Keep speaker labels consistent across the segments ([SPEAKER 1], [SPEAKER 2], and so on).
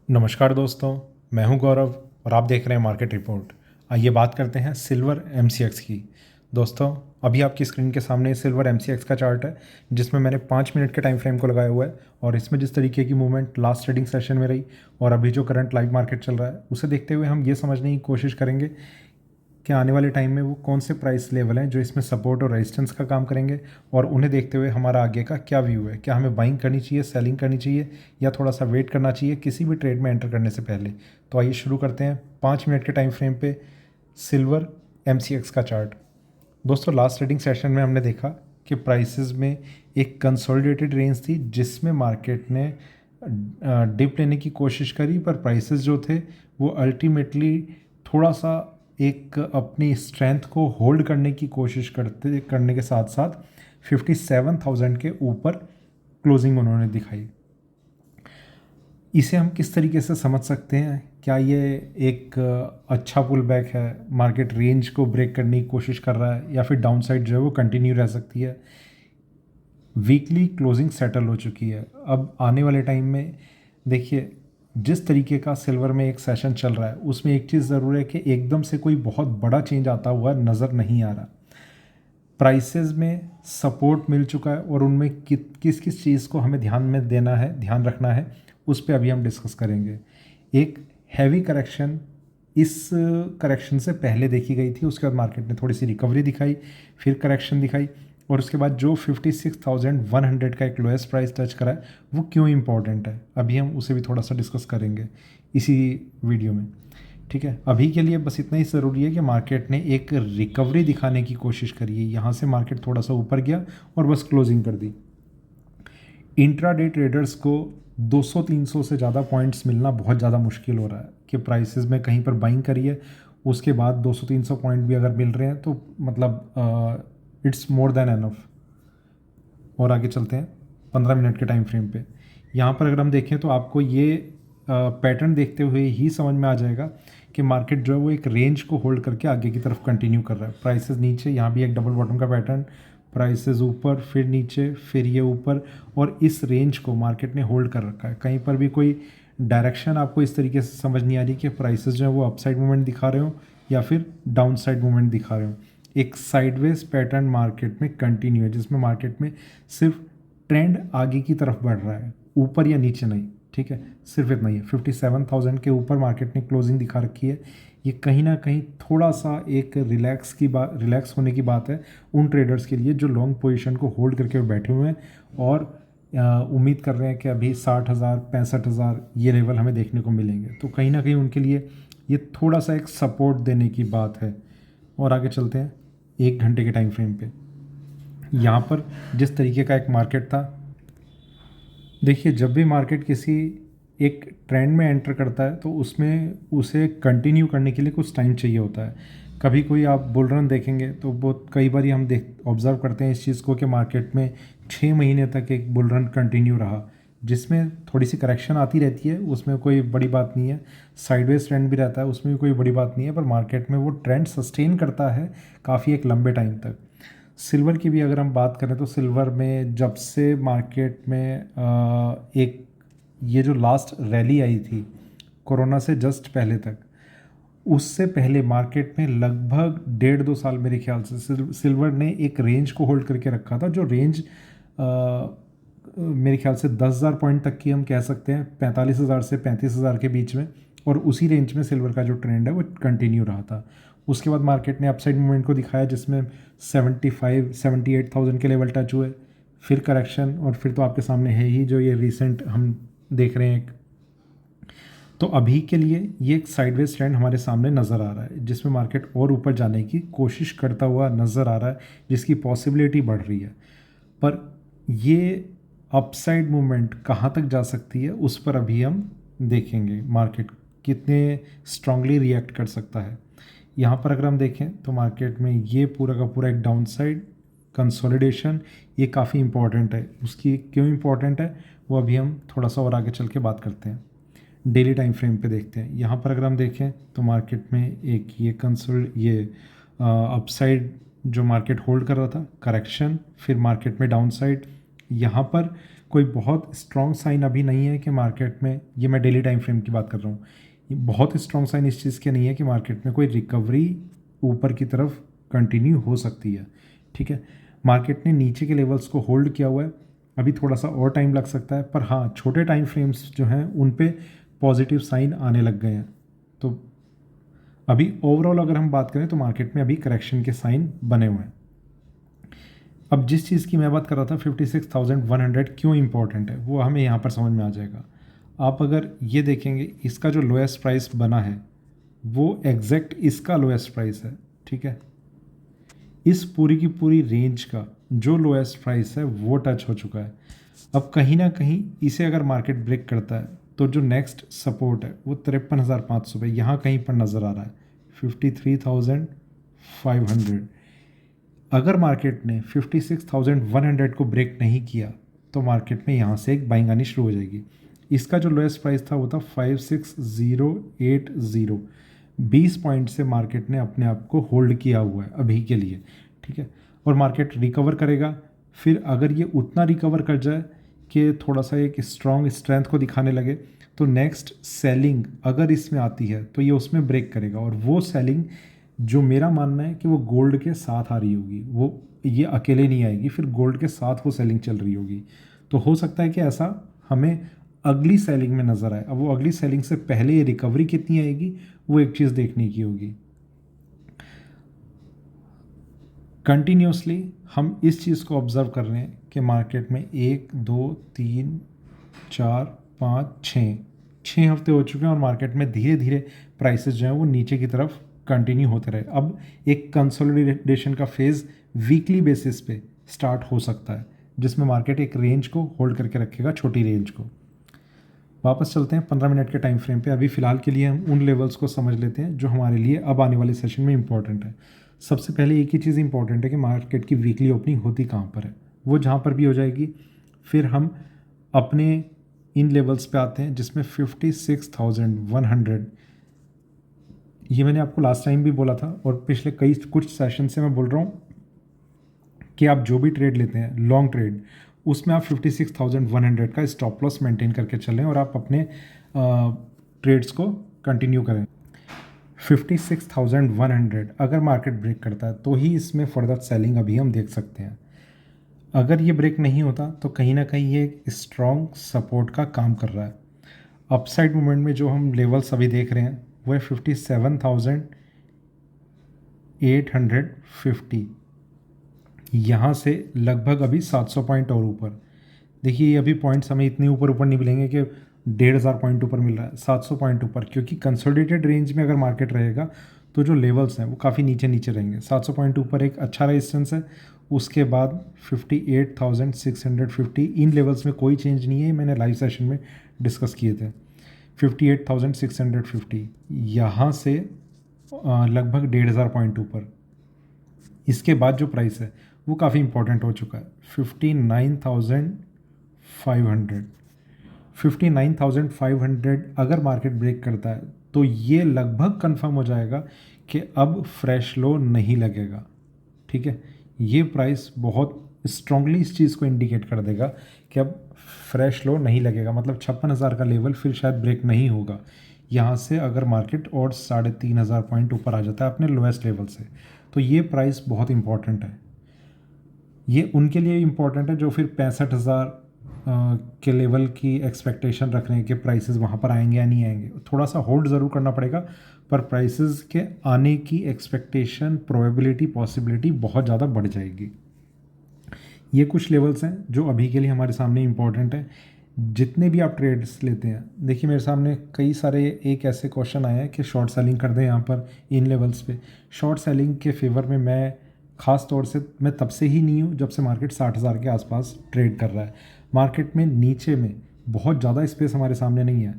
[SPEAKER 1] नमस्कार दोस्तों, मैं हूं गौरव और आप देख रहे हैं मार्केट रिपोर्ट। आइए बात करते हैं सिल्वर एमसीएक्स की। दोस्तों, अभी आपकी स्क्रीन के सामने सिल्वर एमसीएक्स का चार्ट है, जिसमें मैंने 5 मिनट के टाइम फ्रेम को लगाया हुआ है और इसमें जिस तरीके की मूवमेंट लास्ट ट्रेडिंग सेशन में रही और अभी जो करंट लाइव मार्केट चल रहा है, उसे देखते हुए हम ये समझने की कोशिश करेंगे कि आने वाले टाइम में वो कौन से प्राइस लेवल हैं जो इसमें सपोर्ट और रेजिस्टेंस का काम करेंगे, और उन्हें देखते हुए हमारा आगे का क्या व्यू है। क्या हमें बाइंग करनी चाहिए, सेलिंग करनी चाहिए, या थोड़ा सा वेट करना चाहिए किसी भी ट्रेड में एंटर करने से पहले। तो आइए शुरू करते हैं 5 मिनट के टाइम फ्रेम पे सिल्वर एमसीएक्स का चार्ट। दोस्तों, लास्ट ट्रेडिंग सेशन में हमने देखा कि प्राइसेस में एक कंसोलिडेटेड रेंज थी, जिसमें मार्केट ने डिप लेने की कोशिश करी, पर प्राइसेस जो थे वो अल्टीमेटली थोड़ा सा एक अपनी स्ट्रेंथ को होल्ड करने की कोशिश करने के साथ साथ 57,000 के ऊपर क्लोजिंग उन्होंने दिखाई। इसे हम किस तरीके से समझ सकते हैं? क्या ये एक अच्छा पुल बैक है, मार्केट रेंज को ब्रेक करने की कोशिश कर रहा है, या फिर डाउन साइड जो है वो कंटिन्यू रह सकती है? वीकली क्लोजिंग सेटल हो चुकी है। अब आने वाले टाइम में देखिए, जिस तरीके का सिल्वर में एक सेशन चल रहा है, उसमें एक चीज़ ज़रूर है कि एकदम से कोई बहुत बड़ा चेंज आता हुआ नज़र नहीं आ रहा। प्राइसेस में सपोर्ट मिल चुका है और उनमें किस किस चीज़ को हमें ध्यान में देना है, ध्यान रखना है, उस पर अभी हम डिस्कस करेंगे। एक हैवी करेक्शन इस करेक्शन से पहले देखी गई थी, उसके बाद मार्केट ने थोड़ी सी रिकवरी दिखाई, फिर करेक्शन दिखाई, और उसके बाद जो 56,100 का एक लोएस्ट प्राइस टच करा है, वो क्यों इम्पोर्टेंट है, अभी हम उसे भी थोड़ा सा डिस्कस करेंगे इसी वीडियो में। ठीक है, अभी के लिए बस इतना ही ज़रूरी है कि मार्केट ने एक रिकवरी दिखाने की कोशिश करी है। यहाँ से मार्केट थोड़ा सा ऊपर गया और बस क्लोजिंग कर दी। इंट्राडे ट्रेडर्स को 200-300 से ज़्यादा पॉइंट्स मिलना बहुत ज़्यादा मुश्किल हो रहा है कि प्राइसेस में कहीं पर बाइंग करी है, उसके बाद 200-300 पॉइंट भी अगर मिल रहे हैं तो मतलब इट्स मोर देन एनफ। और आगे चलते हैं 15 मिनट के टाइम फ्रेम पे। यहाँ पर अगर हम देखें तो आपको ये पैटर्न देखते हुए ही समझ में आ जाएगा कि मार्केट जो है वो एक रेंज को होल्ड करके आगे की तरफ कंटिन्यू कर रहा है। प्राइसेस नीचे, यहाँ भी एक डबल बॉटम का पैटर्न, प्राइसेस ऊपर, फिर नीचे, फिर ये ऊपर, और इस रेंज को मार्केट ने होल्ड कर रखा है। कहीं पर भी कोई डायरेक्शन आपको इस तरीके से समझ नहीं आ रही कि प्राइसेस जो है वो अपसाइड मूवमेंट दिखा रहे हो या फिर डाउन साइड मूवमेंट दिखा रहे हो। एक साइडवेज पैटर्न मार्केट में कंटिन्यू है, जिसमें मार्केट में सिर्फ ट्रेंड आगे की तरफ बढ़ रहा है, ऊपर या नीचे नहीं। ठीक है, सिर्फ इतना ही है। 57,000 के ऊपर मार्केट ने क्लोजिंग दिखा रखी है। ये कहीं ना कहीं थोड़ा सा एक रिलैक्स होने की बात है उन ट्रेडर्स के लिए जो लॉन्ग पोजीशन को होल्ड करके बैठे हुए हैं और उम्मीद कर रहे हैं कि अभी 60,000 65,000 ये लेवल हमें देखने को मिलेंगे। तो कहीं ना कहीं उनके लिए ये थोड़ा सा एक सपोर्ट देने की बात है। और आगे चलते हैं 1 घंटे के टाइम फ्रेम पे। यहाँ पर जिस तरीके का एक मार्केट था, देखिए, जब भी मार्केट किसी एक ट्रेंड में एंटर करता है तो उसमें उसे कंटिन्यू करने के लिए कुछ टाइम चाहिए होता है। कभी कोई आप बुल रन देखेंगे तो बहुत कई बार हम ऑब्ज़र्व करते हैं इस चीज़ को कि मार्केट में 6 महीने तक एक बुल रन कंटिन्यू रहा, जिसमें थोड़ी सी करेक्शन आती रहती है, उसमें कोई बड़ी बात नहीं है। साइडवेज ट्रेंड भी रहता है, उसमें भी कोई बड़ी बात नहीं है, पर मार्केट में वो ट्रेंड सस्टेन करता है काफ़ी एक लंबे टाइम तक। सिल्वर की भी अगर हम बात करें तो सिल्वर में जब से मार्केट में एक ये जो लास्ट रैली आई थी कोरोना से जस्ट पहले तक, उससे पहले मार्केट में लगभग 1.5-2 साल मेरे ख्याल से सिल्वर ने एक रेंज को होल्ड करके रखा था, जो रेंज मेरे ख्याल से 10,000 पॉइंट तक की हम कह सकते हैं, 45,000 से 35,000 के बीच में। और उसी रेंज में सिल्वर का जो ट्रेंड है वो कंटिन्यू रहा था। उसके बाद मार्केट ने अपसाइड मूवमेंट को दिखाया, जिसमें 78,000 के लेवल टच हुए, फिर करेक्शन, और फिर तो आपके सामने है ही जो ये रिसेंट हम देख रहे हैं एक। तो अभी के लिए ये एक साइडवेज ट्रेंड हमारे सामने नज़र आ रहा है, जिसमें मार्केट और ऊपर जाने की कोशिश करता हुआ नज़र आ रहा है, जिसकी पॉसिबिलिटी बढ़ रही है। पर ये अपसाइड मूवमेंट कहाँ तक जा सकती है, उस पर अभी हम देखेंगे मार्केट कितने स्ट्रांगली रिएक्ट कर सकता है। यहाँ पर अगर हम देखें तो मार्केट में ये पूरा का पूरा एक डाउन साइड कंसोलिडेशन, ये काफ़ी इंपॉर्टेंट है। उसकी क्यों इंपॉर्टेंट है वो अभी हम थोड़ा सा और आगे चल के बात करते हैं। डेली टाइम फ्रेम पे देखते हैं। यहाँ पर अगर हम देखें तो मार्केट में एक ये अपसाइड जो मार्केट होल्ड कर रहा था, करेक्शन, फिर मार्केट में डाउन साइड। यहाँ पर कोई बहुत स्ट्रॉन्ग साइन अभी नहीं है कि मार्केट में, ये मैं डेली टाइम फ्रेम की बात कर रहा हूँ, ये बहुत स्ट्रॉन्ग साइन इस चीज़ के नहीं है कि मार्केट में कोई रिकवरी ऊपर की तरफ कंटिन्यू हो सकती है। ठीक है, मार्केट ने नीचे के लेवल्स को होल्ड किया हुआ है, अभी थोड़ा सा और टाइम लग सकता है, पर हाँ छोटे टाइम फ्रेम्स जो हैं उन पे पॉजिटिव साइन आने लग गए हैं। तो अभी ओवरऑल अगर हम बात करें तो मार्केट में अभी करेक्शन के साइन बने हुए हैं। अब जिस चीज़ की मैं बात कर रहा था 56,100 क्यों इंपॉर्टेंट है वो हमें यहाँ पर समझ में आ जाएगा। आप अगर ये देखेंगे इसका जो लोएस्ट प्राइस बना है वो एग्जैक्ट इसका लोएस्ट प्राइस है। ठीक है, इस पूरी की पूरी रेंज का जो लोएस्ट प्राइस है वो टच हो चुका है। अब कहीं ना कहीं इसे अगर मार्केट ब्रेक करता है तो जो नेक्स्ट सपोर्ट है वो 53,500 पे यहाँ कहीं पर नज़र आ रहा है, 53,500। अगर मार्केट ने 56,100 को ब्रेक नहीं किया तो मार्केट में यहाँ से एक बाइंग आनी शुरू हो जाएगी। इसका जो लोएस्ट प्राइस था वो था 56,080। 20 पॉइंट से मार्केट ने अपने आप को होल्ड किया हुआ है अभी के लिए। ठीक है, और मार्केट रिकवर करेगा, फिर अगर ये उतना रिकवर कर जाए कि थोड़ा सा एक स्ट्रॉन्ग स्ट्रेंथ को दिखाने लगे तो नेक्स्ट सेलिंग अगर इसमें आती है तो ये उसमें ब्रेक करेगा, और वो सेलिंग जो मेरा मानना है कि वो गोल्ड के साथ आ रही होगी, वो ये अकेले नहीं आएगी, फिर गोल्ड के साथ वो सेलिंग चल रही होगी। तो हो सकता है कि ऐसा हमें अगली सेलिंग में नज़र आए। अब वो अगली सेलिंग से पहले ये रिकवरी कितनी आएगी वो एक चीज़ देखने की होगी। कंटिन्यूसली हम इस चीज़ को ऑब्ज़र्व कर रहे हैं कि मार्केट में 1 2 3 4 5 6 हफ्ते हो चुके हैं और मार्केट में धीरे धीरे प्राइसेस जो हैं वो नीचे की तरफ कंटिन्यू होते रहे। अब एक कंसोलिडेशन का फेज़ वीकली बेसिस पे स्टार्ट हो सकता है जिसमें मार्केट एक रेंज को होल्ड करके रखेगा, छोटी रेंज को। वापस चलते हैं 15 मिनट के टाइम फ्रेम पे। अभी फ़िलहाल के लिए हम उन लेवल्स को समझ लेते हैं जो हमारे लिए अब आने वाले सेशन में इंपॉर्टेंट है। सबसे पहले एक ही चीज़ इंपॉर्टेंट है कि मार्केट की वीकली ओपनिंग होती कहाँ पर है, वो जहाँ पर भी हो जाएगी। फिर हम अपने इन लेवल्स पे आते हैं जिसमें 56,100, ये मैंने आपको लास्ट टाइम भी बोला था और पिछले कुछ सेशन से मैं बोल रहा हूँ कि आप जो भी ट्रेड लेते हैं लॉन्ग ट्रेड, उसमें आप 56,100 का स्टॉप लॉस मेंटेन करके चलें और आप अपने ट्रेड्स को कंटिन्यू करें। 56,100 अगर मार्केट ब्रेक करता है तो ही इसमें फर्दर सेलिंग अभी हम देख सकते हैं। अगर ये ब्रेक नहीं होता तो कहीं ना कहीं ये एक स्ट्रॉन्ग सपोर्ट का काम कर रहा है। अपसाइड मूवमेंट में जो हम लेवल्स अभी देख रहे हैं वो है 57,850, यहाँ से लगभग अभी 700 पॉइंट और ऊपर। देखिए ये अभी पॉइंट्स हमें इतने ऊपर ऊपर नहीं मिलेंगे कि 1,500 पॉइंट ऊपर मिल रहा है, 700 पॉइंट ऊपर, क्योंकि कंसोलिडेटेड रेंज में अगर मार्केट रहेगा तो जो लेवल्स हैं वो काफ़ी नीचे नीचे रहेंगे। 700 पॉइंट ऊपर एक अच्छा रेजिस्टेंस है, उसके बाद 58,650, इन लेवल्स में कोई चेंज नहीं है, मैंने लाइव सेशन में डिस्कस किए थे। 58,650 यहाँ से लगभग 1,500 पॉइंट ऊपर। इसके बाद जो प्राइस है वो काफ़ी इंपॉर्टेंट हो चुका है, 59,500। 59,500 अगर मार्केट ब्रेक करता है तो ये लगभग कंफर्म हो जाएगा कि अब फ्रेश लो नहीं लगेगा। ठीक है, ये प्राइस बहुत स्ट्रांगली इस चीज़ को इंडिकेट कर देगा कि अब फ्रेश लो नहीं लगेगा, मतलब 56,000 का लेवल फिर शायद ब्रेक नहीं होगा। यहाँ से अगर मार्केट और 3,500 पॉइंट ऊपर आ जाता है अपने लोएस्ट लेवल से तो ये प्राइस बहुत इंपॉर्टेंट है। ये उनके लिए इम्पॉर्टेंट है जो फिर 65,000 के लेवल की एक्सपेक्टेशन रख रहे हैं कि प्राइसेस वहाँ पर आएंगे या नहीं आएंगे। थोड़ा सा होल्ड ज़रूर करना पड़ेगा, पर प्राइसेस के आने की एक्सपेक्टेशन, प्रोबेबिलिटी, पॉसिबिलिटी बहुत ज़्यादा बढ़ जाएगी। ये कुछ लेवल्स हैं जो अभी के लिए हमारे सामने इम्पॉर्टेंट है। जितने भी आप ट्रेड्स लेते हैं, देखिए मेरे सामने कई सारे एक ऐसे क्वेश्चन आए हैं कि शॉर्ट सेलिंग कर दें यहाँ पर इन लेवल्स पे। शॉर्ट सेलिंग के फेवर में मैं ख़ास तौर से मैं तब से ही नहीं हूँ जब से मार्केट 60,000 के आसपास ट्रेड कर रहा है। मार्केट में नीचे में बहुत ज़्यादा स्पेस हमारे सामने नहीं है।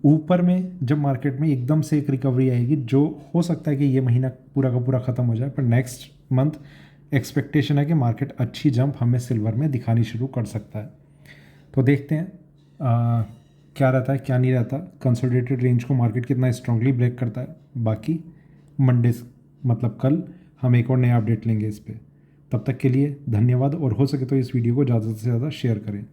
[SPEAKER 1] ऊपर में जब मार्केट में एकदम से एक रिकवरी आएगी, जो हो सकता है कि ये महीना पूरा का पूरा ख़त्म हो जाए, पर नेक्स्ट मंथ एक्सपेक्टेशन है कि मार्केट अच्छी जंप हमें सिल्वर में दिखानी शुरू कर सकता है। तो देखते हैं क्या रहता है क्या नहीं रहता, कंसोलिडेटेड रेंज को मार्केट कितना स्ट्रांगली ब्रेक करता है। बाकी मंडे मतलब कल हम एक और नया अपडेट लेंगे इस पर। तब तक के लिए धन्यवाद, और हो सके तो इस वीडियो को ज़्यादा से ज़्यादा शेयर करें।